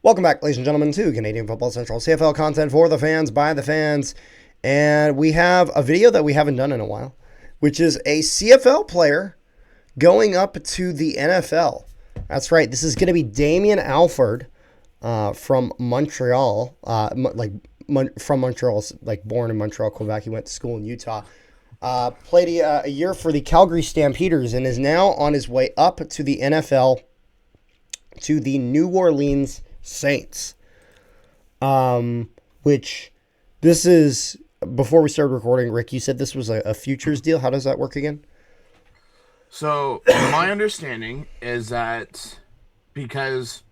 Welcome back, ladies and gentlemen, to Canadian Football Central, CFL content for the fans, by the fans. And we have a video that we haven't done in a while, which is a CFL player going up to the NFL. That's right. This is going to be Damien Alford from Montreal, from Montreal, like born in Montreal, Quebec. He went to school in Utah. Played a year for the Calgary Stampeders and is now on his way up to the NFL, to the New Orleans Saints. Which this is, before we started recording, Rick, you said this was a futures deal. How does that work again? So my understanding is that because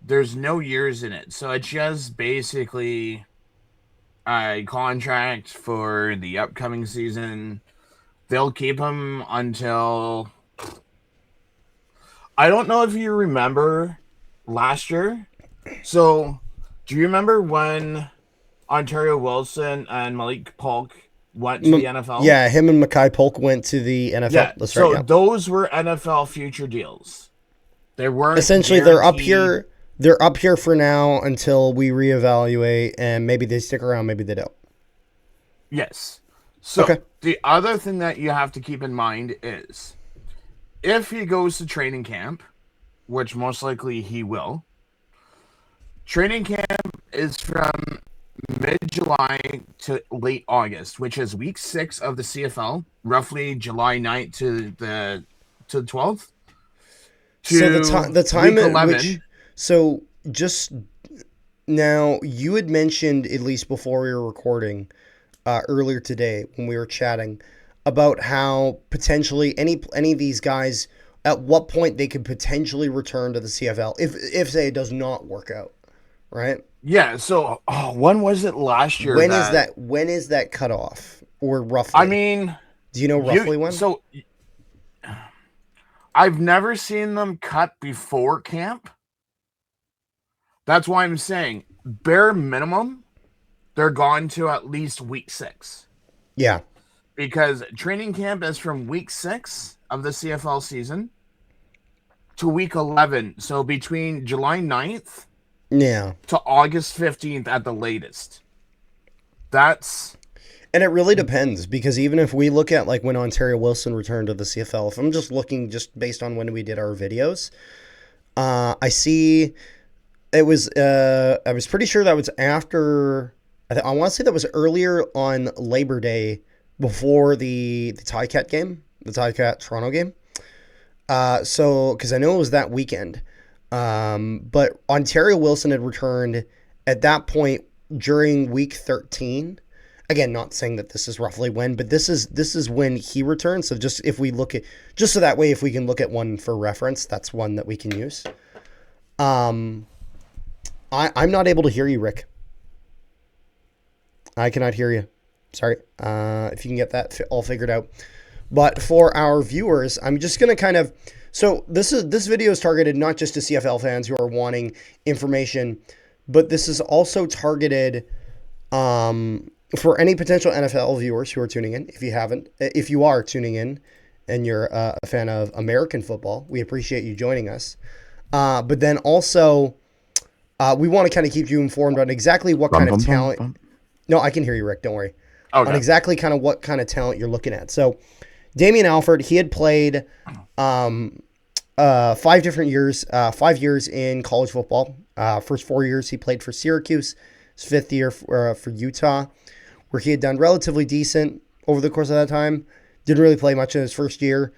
there's no years in it, so it's just basically a contract for the upcoming season. They'll keep him until, I don't know if you remember last year. So do you remember when Ontario Wilson and Malik Polk went to the NFL? Yeah, him and Mackay Polk went to the NFL. Yeah, that's so right, yeah. Those were NFL future deals. They weren't essentially guaranteed. They're up here for now until we reevaluate, and maybe they stick around, maybe they don't. Yes. So okay. The other thing that you have to keep in mind is if he goes to training camp, which most likely he will, training camp is from mid-July to late August, which is week 6 of the CFL, roughly July 9th to the 12th. So the time week at 11, which, so just now, you had mentioned, at least before we were recording, earlier today when we were chatting, about how potentially any of these guys, at what point they could potentially return to the CFL if say it does not work out, right? Yeah. So when was it last year? When is that cutoff, or roughly? I mean, do you know roughly when? So I've never seen them cut before camp. That's why I'm saying bare minimum, they're gone to at least week 6. Yeah. Because training camp is from week 6 of the CFL season to week 11. So between July 9th to August 15th at the latest. And it really depends, because even if we look at like when Ontario Wilson returned to the CFL, if I'm just looking just based on when we did our videos, I see it was, I was pretty sure that was after, I want to say that was earlier on Labor Day, before the Ticats game, the Ticats Toronto game. So, because I know it was that weekend. But Ontario Wilson had returned at that point during week 13. Again, not saying that this is roughly when, but this is when he returned. So just if we look at, just so that way, if we can look at one for reference, that's one that we can use. I'm not able to hear you, Rick. I cannot hear you. Sorry. If you can get that all figured out. But for our viewers, I'm just going to kind of, so this video is targeted not just to CFL fans who are wanting information, but this is also targeted for any potential NFL viewers who are tuning in. If you are tuning in and you're a fan of American football, we appreciate you joining us. But then also, we want to kind of keep you informed on exactly what kind of talent. No, I can hear you, Rick. Don't worry. Okay. On exactly kind of what kind of talent you're looking at. So, Damien Alford, he had played 5 years in college football. First 4 years he played for Syracuse. His 5th year for Utah, where he had done relatively decent over the course of that time. Didn't really play much in his first year.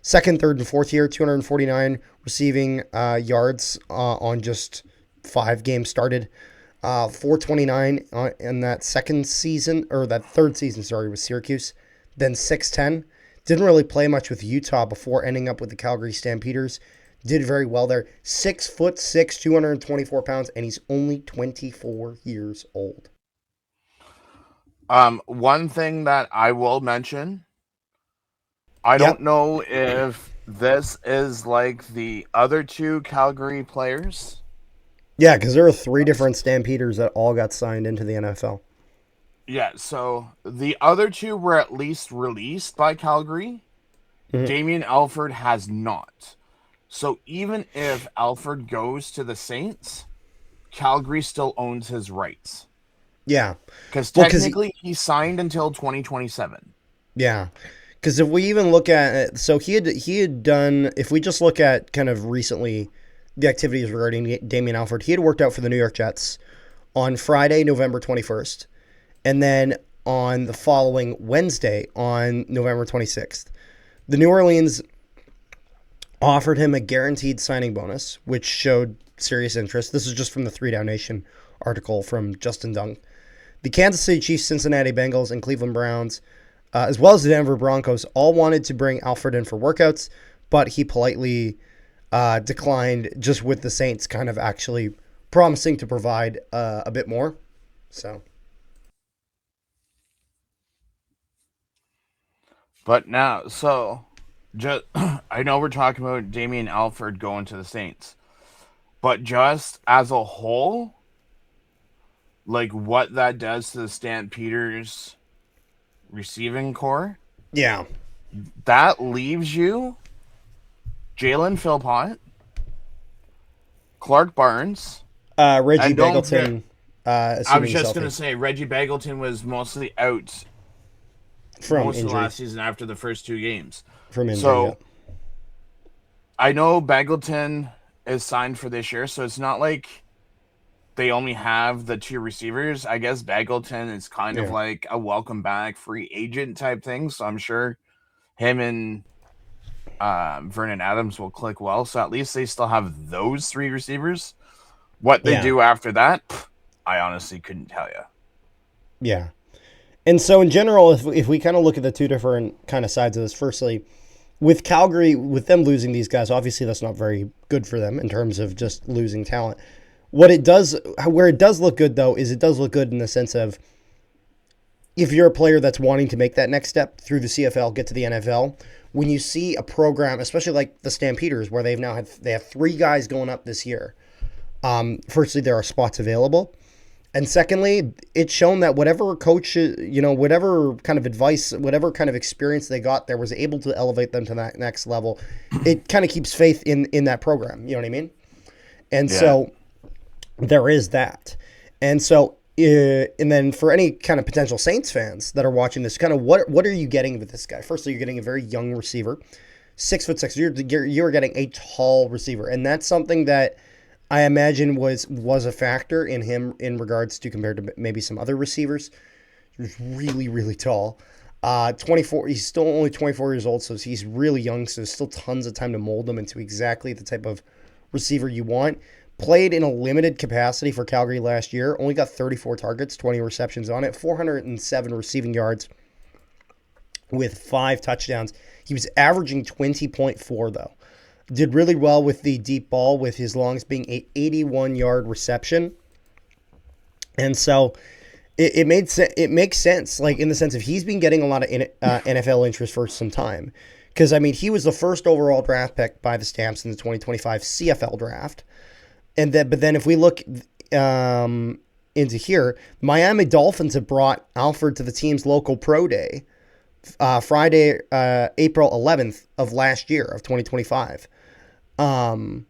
Second, third, and fourth year, 249 receiving yards on just 5 games started. 429 in that third season, with Syracuse. Then 610. Didn't really play much with Utah before ending up with the Calgary Stampeders. Did very well there. 6'6", 224 pounds, and he's only 24 years old. One thing that I will mention, I don't know if this is like the other 2 Calgary players. Yeah, because there are 3 different Stampeders that all got signed into the NFL. Yeah, so the other 2 were at least released by Calgary. Mhm. Damien Alford has not. So even if Alford goes to the Saints, Calgary still owns his rights. Yeah. Because Well, because technically he signed until 2027. yeah, because if we even look at it, so he had done. If we just look at kind of recently the activities regarding Damian Alford, he had worked out for the New York Jets on Friday, November 21st, and then on the following Wednesday, on November 26th, the New Orleans offered him a guaranteed signing bonus, which showed serious interest. This is just from the Three Down Nation article from Justin Dunk. The Kansas City Chiefs, Cincinnati Bengals, and Cleveland Browns, as well as the Denver Broncos, all wanted to bring Alfred in for workouts, but he politely declined, just with the Saints kind of actually promising to provide a bit more. So, But now, so just I know we're talking about Damien Alford going to the Saints, but just as a whole, like what that does to the Stampeders receiving core, yeah. that leaves you Jalen Philpott, Clark Barnes, Reggie and don't forget. Beggleton, I was assuming he's just gonna healthy say Reggie Beggleton was mostly out from most of the injury. last season after the first two games. From injury, yeah. So I know Beggleton is signed for this year, so it's not like they only have the two receivers. I guess Beggleton is kind of Yeah. like a welcome back free agent type thing. So I'm sure him and Vernon Adams will click well. So at least they still have those three receivers. What they Yeah. do after that, I honestly couldn't tell you. Yeah. And so, in general, if we kind of look at the two different kind of sides of this, firstly, with Calgary, with them losing these guys, obviously that's not very good for them in terms of just losing talent. What it does, where it does look good though, is it does look good in the sense of if you're a player that's wanting to make that next step through the CFL, get to the NFL, when you see a program, especially like the Stampeders, where they have three guys going up this year. Firstly, there are spots available. And secondly, it's shown that whatever coach, whatever kind of advice, whatever kind of experience they got there was able to elevate them to that next level. It kind of keeps faith in that program. You know what I mean? And Yeah. so there is that. And so, and then for any kind of potential Saints fans that are watching this, kind of what are you getting with this guy? Firstly, you're getting a very young receiver, 6'6". You're getting a tall receiver, and that's something that I imagine was a factor in him in regards to compared to maybe some other receivers. He was really, really tall. 24. He's still only 24 years old, so he's really young. So there's still tons of time to mold him into exactly the type of receiver you want. Played in a limited capacity for Calgary last year. Only got 34 targets, 20 receptions on it, 407 receiving yards with 5 touchdowns. He was averaging 20.4 though. Did really well with the deep ball, with his longest being a 81-yard reception. And so it makes sense, like in the sense of he's been getting a lot of NFL interest for some time. Because, I mean, he was the first overall draft pick by the Stamps in the 2025 CFL draft. But then if we look into here, Miami Dolphins have brought Alfred to the team's local pro day Friday, April 11th of last year, of 2025. And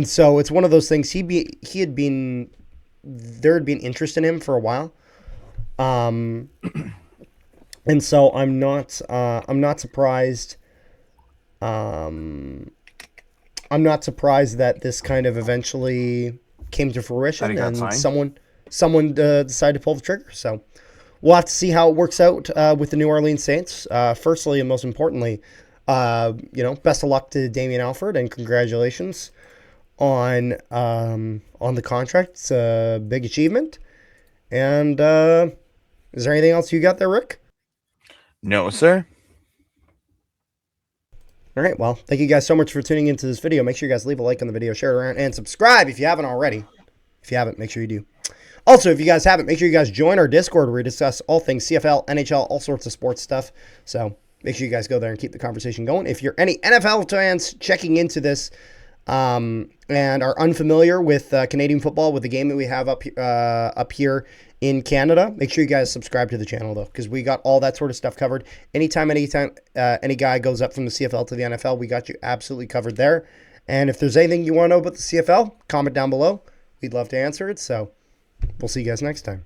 so it's one of those things. There had been interest in him for a while. And so I'm not surprised. I'm not surprised that this kind of eventually came to fruition and someone decided to pull the trigger. So we'll have to see how it works out with the New Orleans Saints. Firstly and most importantly, best of luck to Damien Alford and congratulations on the contract. It's a big achievement. And is there anything else you got there, Rick? No, sir. All right, well, thank you guys so much for tuning into this video. Make sure you guys leave a like on the video, share it around, and subscribe if you haven't already. If you haven't, make sure you do. Also, if you guys haven't, make sure you guys join our Discord where we discuss all things CFL, NHL, all sorts of sports stuff. So make sure you guys go there and keep the conversation going. If you're any NFL fans checking into this and are unfamiliar with Canadian football, with the game that we have up here in Canada. Make sure you guys subscribe to the channel, though, because we got all that sort of stuff covered. Anytime any guy goes up from the CFL to the NFL, we got you absolutely covered there. And if there's anything you want to know about the CFL, comment down below. We'd love to answer it. So we'll see you guys next time.